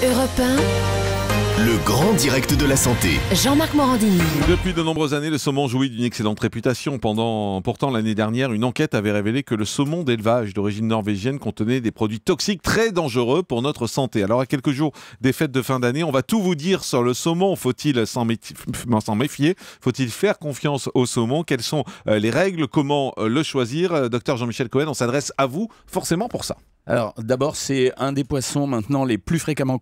Europe 1, Le grand direct de la santé. Jean-Marc Morandini. Depuis de nombreuses années, le saumon jouit d'une excellente réputation. Pourtant, l'année dernière, une enquête avait révélé que le saumon d'élevage d'origine norvégienne contenait des produits toxiques très dangereux pour notre santé. Alors, à quelques jours des fêtes de fin d'année, on va tout vous dire sur le saumon. Faut-il s'en méfier? Faut-il faire confiance au saumon? Quelles sont les règles? Comment le choisir? Docteur Jean-Michel Cohen, on s'adresse à vous forcément pour ça. Alors d'abord, c'est un des poissons maintenant les plus fréquemment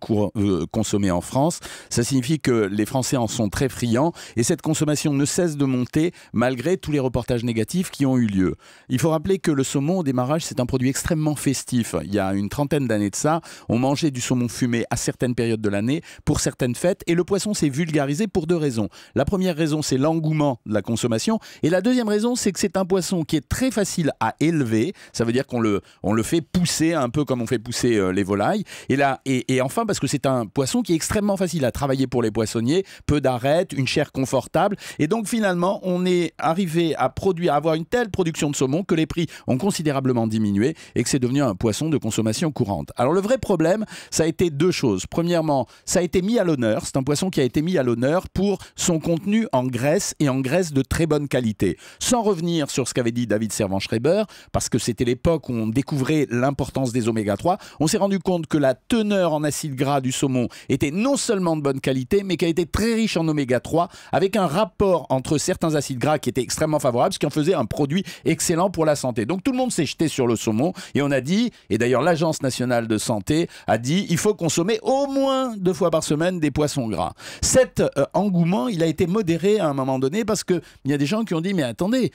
consommés en France. Ça signifie que les Français en sont très friands et cette consommation ne cesse de monter malgré tous les reportages négatifs qui ont eu lieu. Il faut rappeler que le saumon au démarrage, c'est un produit extrêmement festif. Il y a une trentaine d'années de ça, on mangeait du saumon fumé à certaines périodes de l'année pour certaines fêtes et le poisson s'est vulgarisé pour deux raisons. La première raison, c'est l'engouement de la consommation et la deuxième raison, c'est que c'est un poisson qui est très facile à élever. Ça veut dire qu'on le fait pousser un peu comme on fait pousser les volailles. Et enfin, parce que c'est un poisson qui est extrêmement facile à travailler pour les poissonniers, peu d'arêtes, une chair confortable. Et donc finalement, on est arrivé à avoir une telle production de saumon que les prix ont considérablement diminué et que c'est devenu un poisson de consommation courante. Alors le vrai problème, ça a été deux choses. Premièrement, ça a été mis à l'honneur. C'est un poisson qui a été mis à l'honneur pour son contenu en graisse et en graisse de très bonne qualité. Sans revenir sur ce qu'avait dit David Servan-Schreiber, parce que c'était l'époque où on découvrait l'importance des oméga 3, on s'est rendu compte que la teneur en acides gras du saumon était non seulement de bonne qualité, mais qu'elle était très riche en oméga 3, avec un rapport entre certains acides gras qui était extrêmement favorable, ce qui en faisait un produit excellent pour la santé. Donc tout le monde s'est jeté sur le saumon et on a dit, et d'ailleurs l'Agence nationale de santé a dit, il faut consommer au moins 2 fois par semaine des poissons gras. Cet engouement, il a été modéré à un moment donné parce qu'il y a des gens qui ont dit, mais attendez,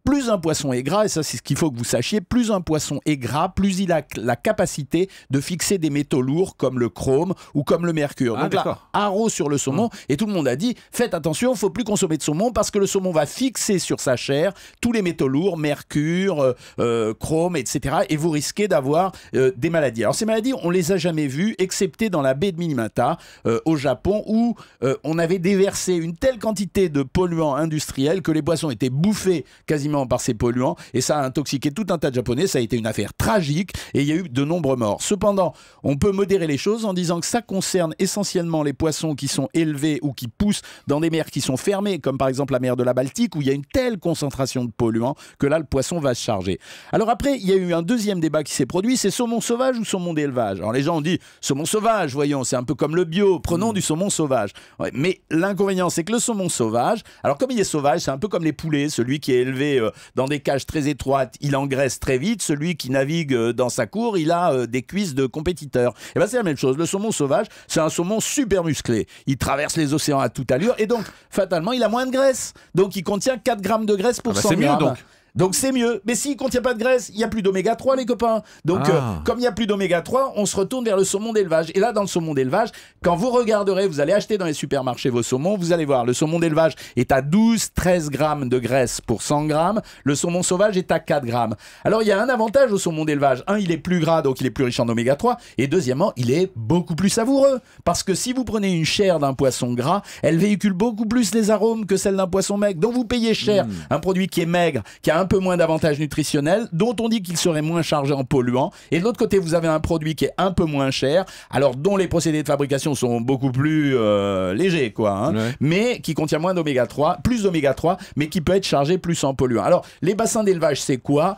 plus un poisson est gras, et ça c'est ce qu'il faut que vous sachiez, plus un poisson est gras, plus il a la capacité de fixer des métaux lourds comme le chrome ou comme le mercure. Donc là, haro sur le saumon, et tout le monde a dit, faites attention, il ne faut plus consommer de saumon parce que le saumon va fixer sur sa chair tous les métaux lourds, mercure, chrome, etc. Et vous risquez d'avoir des maladies. Alors ces maladies, on ne les a jamais vues, excepté dans la baie de Minamata, au Japon, où on avait déversé une telle quantité de polluants industriels que les poissons étaient bouffés quasiment par ces polluants et ça a intoxiqué tout un tas de Japonais. Ça a été une affaire tragique et il y a eu de nombreux morts. Cependant, on peut modérer les choses en disant que ça concerne essentiellement les poissons qui sont élevés ou qui poussent dans des mers qui sont fermées, comme par exemple la mer de la Baltique où il y a une telle concentration de polluants que là le poisson va se charger. Alors après, il y a eu un deuxième débat qui s'est produit, c'est saumon sauvage ou saumon d'élevage. Alors les gens ont dit saumon sauvage, voyons, c'est un peu comme le bio, prenons du saumon sauvage. Ouais, mais l'inconvénient, c'est que le saumon sauvage, alors comme il est sauvage, c'est un peu comme les poulets, celui qui est élevé dans des cages très étroites, il engraisse très vite. Celui qui navigue dans sa cour, il a des cuisses de compétiteurs. Et bien c'est la même chose. Le saumon sauvage, c'est un saumon super musclé. Il traverse les océans à toute allure et donc, fatalement, il a moins de graisse. Donc, il contient 4 grammes de graisse pour 100 grammes. Donc c'est mieux. Mais s'il ne contient pas de graisse, il n'y a plus d'oméga 3 les copains. Donc comme il n'y a plus d'oméga 3, on se retourne vers le saumon d'élevage. Et là dans le saumon d'élevage, quand vous regarderez, vous allez acheter dans les supermarchés vos saumons, vous allez voir, le saumon d'élevage est à 12-13 grammes de graisse pour 100 grammes. Le saumon sauvage est à 4 grammes. Alors il y a un avantage au saumon d'élevage. Un, il est plus gras, donc il est plus riche en oméga 3. Et deuxièmement, il est beaucoup plus savoureux. Parce que si vous prenez une chair d'un poisson gras, elle véhicule beaucoup plus les arômes que celle d'un poisson maigre. Donc vous payez cher un produit qui est maigre, qui a un peu moins d'avantages nutritionnels, dont on dit qu'il serait moins chargé en polluants. Et de l'autre côté, vous avez un produit qui est un peu moins cher, alors dont les procédés de fabrication sont beaucoup plus légers, quoi, hein, mais qui contient moins d'oméga 3, plus d'oméga 3, mais qui peut être chargé plus en polluants. Alors, les bassins d'élevage, c'est quoi?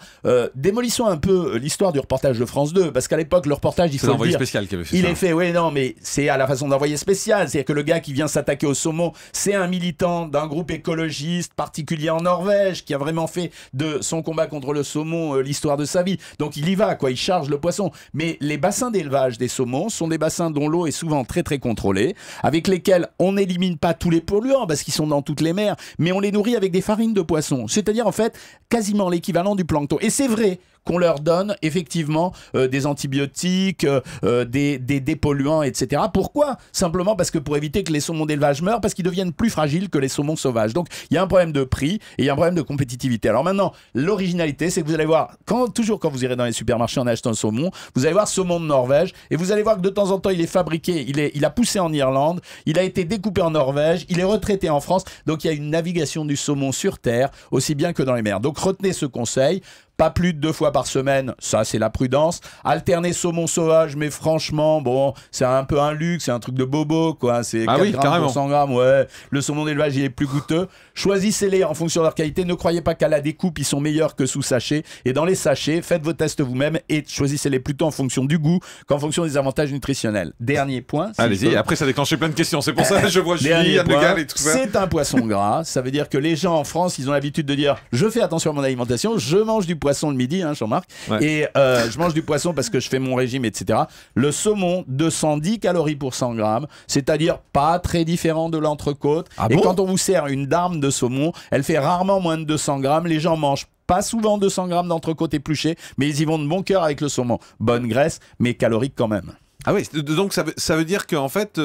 Démolissons un peu l'histoire du reportage de France 2, parce qu'à l'époque, le reportage, il faut le dire, spécial qui avait fait il ça. est fait, oui, non, mais c'est à la façon d'envoyer spécial, c'est-à-dire que le gars qui vient s'attaquer au saumon, c'est un militant d'un groupe écologiste particulier en Norvège, qui a vraiment fait de son combat contre le saumon l'histoire de sa vie. Donc il y va, quoi, il charge le poisson. Mais les bassins d'élevage des saumons sont des bassins dont l'eau est souvent très très contrôlée, avec lesquels on n'élimine pas tous les polluants parce qu'ils sont dans toutes les mers, mais on les nourrit avec des farines de poisson. C'est-à-dire en fait quasiment l'équivalent du plancton. Et c'est vrai qu'on leur donne effectivement des antibiotiques, des dépolluants, etc. Pourquoi? Simplement parce que pour éviter que les saumons d'élevage meurent, parce qu'ils deviennent plus fragiles que les saumons sauvages. Donc il y a un problème de prix et il y a un problème de compétitivité. Alors maintenant, l'originalité, c'est que vous allez voir, toujours quand vous irez dans les supermarchés en achetant un saumon, vous allez voir saumon de Norvège et vous allez voir que de temps en temps il est fabriqué, il a poussé en Irlande, il a été découpé en Norvège, il est retraité en France. Donc il y a une navigation du saumon sur terre aussi bien que dans les mers. Donc retenez ce conseil. Pas plus de 2 fois par semaine, ça c'est la prudence. Alterner saumon sauvage, mais franchement, bon, c'est un peu un luxe, c'est un truc de bobo, quoi. C'est 4 grammes carrément. pour 100 grammes, ouais. Le saumon d'élevage, il est plus goûteux. Choisissez-les en fonction de leur qualité. Ne croyez pas qu'à la découpe, ils sont meilleurs que sous sachet. Et dans les sachets, faites vos tests vous-même et choisissez-les plutôt en fonction du goût qu'en fonction des avantages nutritionnels. Dernier point. Allez-y, après ça déclenche plein de questions. C'est pour ça que je vois Julie, Yann Le Gall et tout ça. C'est un poisson gras. Ça veut dire que les gens en France, ils ont l'habitude de dire je fais attention à mon alimentation, je mange du poisson le midi, hein, Jean-Marc, et je mange du poisson parce que je fais mon régime, etc. Le saumon, 210 calories pour 100 grammes, c'est-à-dire pas très différent de l'entrecôte. Et quand on vous sert une dame de saumon, elle fait rarement moins de 200 grammes. Les gens mangent pas souvent 200 grammes d'entrecôte épluchée, mais ils y vont de bon cœur avec le saumon. Bonne graisse, mais calorique quand même. Ah oui, donc ça veut dire qu'en fait,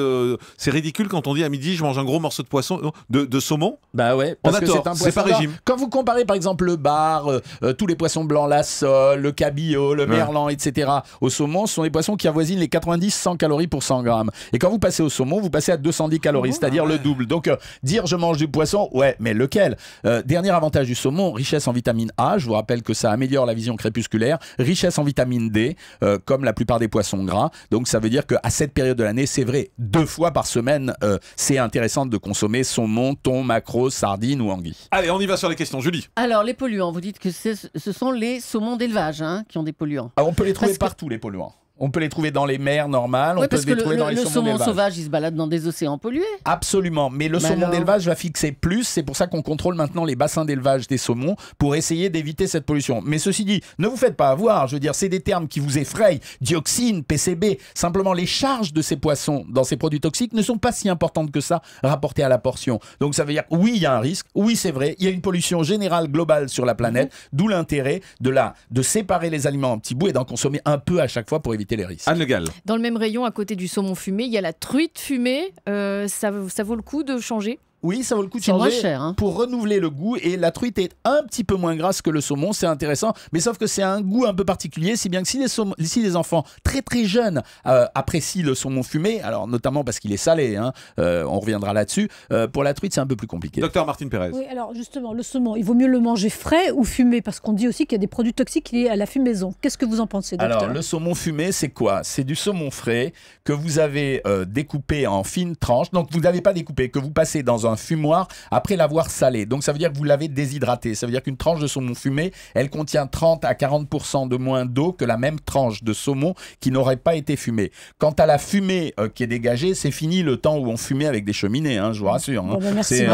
c'est ridicule quand on dit à midi, je mange un gros morceau de poisson, de saumon. Bah ouais, parce que c'est un poisson pas régime. Quand vous comparez par exemple le bar, tous les poissons blancs, la sole, le cabillaud, le merlan, etc. au saumon, ce sont des poissons qui avoisinent les 90-100 calories pour 100 grammes. Et quand vous passez au saumon, vous passez à 210 calories, c'est-à-dire le double. Donc dire je mange du poisson, ouais, mais lequel? Dernier avantage du saumon, richesse en vitamine A. Je vous rappelle que ça améliore la vision crépusculaire. Richesse en vitamine D, comme la plupart des poissons gras. Donc ça veut dire qu'à cette période de l'année, c'est vrai, 2 fois par semaine, c'est intéressant de consommer saumon, thon, maquereau, sardine ou anguille. Allez, on y va sur les questions. Julie. Alors, les polluants, vous dites que ce sont les saumons d'élevage qui ont des polluants. Alors, on peut les trouver partout, les polluants. On peut les trouver dans les mers normales, on peut les trouver dans les saumons d'élevage. Le saumon sauvage, il se balade dans des océans pollués. Absolument, mais le saumon d'élevage va fixer plus, c'est pour ça qu'on contrôle maintenant les bassins d'élevage des saumons pour essayer d'éviter cette pollution. Mais ceci dit, ne vous faites pas avoir, je veux dire, c'est des termes qui vous effrayent, dioxine, PCB, simplement les charges de ces poissons dans ces produits toxiques ne sont pas si importantes que ça rapportées à la portion. Donc ça veut dire, oui, il y a un risque, oui, c'est vrai, il y a une pollution générale globale sur la planète, d'où l'intérêt de séparer les aliments en petits bouts et d'en consommer un peu à chaque fois pour éviter les risques. Anne Le Gall. Dans le même rayon, à côté du saumon fumé, il y a la truite fumée. Ça vaut le coup de changer? Oui, ça vaut le coup de changer. C'est moins cher. Pour renouveler le goût. Et la truite est un petit peu moins grasse que le saumon, c'est intéressant. Mais sauf que c'est un goût un peu particulier, si bien que si les enfants très très jeunes apprécient le saumon fumé, alors notamment parce qu'il est salé, on reviendra là-dessus, pour la truite c'est un peu plus compliqué. Docteur Martine Pérez. Oui, alors justement, le saumon, il vaut mieux le manger frais ou fumé? Parce qu'on dit aussi qu'il y a des produits toxiques liés à la fumaison. Qu'est-ce que vous en pensez, docteur? Alors, le saumon fumé, c'est quoi? C'est du saumon frais que vous avez découpé en fines tranches. Donc, vous n'avez pas découpé, que vous passez dans un fumoir après l'avoir salé. Donc, ça veut dire que vous l'avez déshydraté. Ça veut dire qu'une tranche de saumon fumé, elle contient 30 à 40% de moins d'eau que la même tranche de saumon qui n'aurait pas été fumée. Quant à la fumée qui est dégagée, c'est fini le temps où on fumait avec des cheminées, je vous rassure. Bon, ben merci.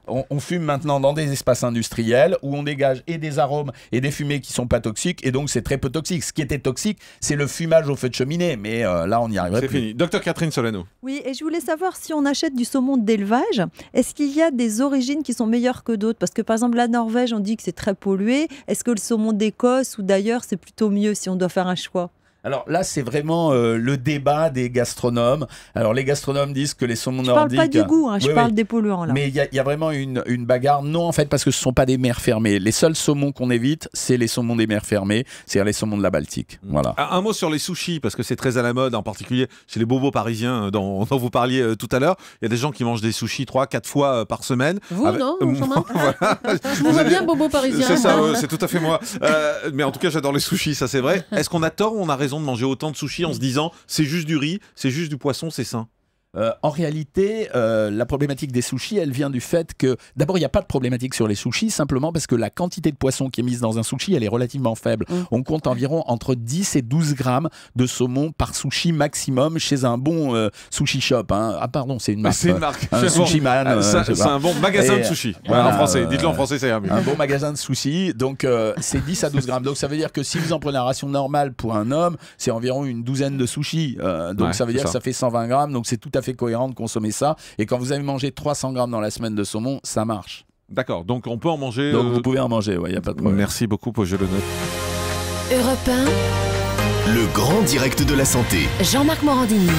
On fume maintenant dans des espaces industriels où on dégage et des arômes et des fumées qui sont pas toxiques, et donc c'est très peu toxique. Ce qui était toxique, c'est le fumage au feu de cheminée, mais là on n'y arriverait plus. C'est fini. Docteur Catherine Solano. Oui, et je voulais savoir si on achète du saumon d'élevage, est-ce qu'il y a des origines qui sont meilleures que d'autres? Parce que par exemple la Norvège, on dit que c'est très pollué. Est-ce que le saumon d'Écosse ou d'ailleurs c'est plutôt mieux si on doit faire un choix? Alors là, c'est vraiment le débat des gastronomes. Alors les gastronomes disent que les saumons nordiques... Je parle pas du goût, je parle des polluants là. Mais il y a vraiment une bagarre. Non, en fait, parce que ce ne sont pas des mers fermées. Les seuls saumons qu'on évite, c'est les saumons des mers fermées, c'est-à-dire les saumons de la Baltique. Voilà. Un mot sur les sushis, parce que c'est très à la mode, en particulier chez les bobos parisiens dont vous parliez tout à l'heure. Il y a des gens qui mangent des sushis 3-4 fois par semaine. Vous, non, voilà. Je vous vois bien bobo parisien. C'est ça, c'est tout à fait moi. Mais en tout cas, j'adore les sushis, ça c'est vrai. Est-ce qu'on a tort ou on a raison de manger autant de sushis en se disant c'est juste du riz, c'est juste du poisson, c'est sain? En réalité, la problématique des sushis, elle vient du fait que, d'abord, il n'y a pas de problématique sur les sushis, simplement parce que la quantité de poisson qui est mise dans un sushi, elle est relativement faible. On compte environ entre 10 et 12 grammes de saumon par sushi maximum chez un bon sushi shop. Ah pardon, c'est une marque. C'est une marque. Un sushi man. C'est un bon magasin de sushi. En français. Dites-le en français, c'est mieux. Un bon magasin de sushi. Donc, c'est 10 à 12 grammes. Donc, ça veut dire que si vous en prenez la ration normale pour un homme, c'est environ une douzaine de sushis. Donc, ça veut dire que ça fait 120 grammes. Donc, c'est tout à fait cohérent de consommer ça, et quand vous avez mangé 300 grammes dans la semaine de saumon, ça marche. D'accord, donc on peut en manger. Donc vous pouvez en manger, il n'y a pas de problème. Merci beaucoup, je le note. Le grand direct de la santé. Jean-Marc Morandini.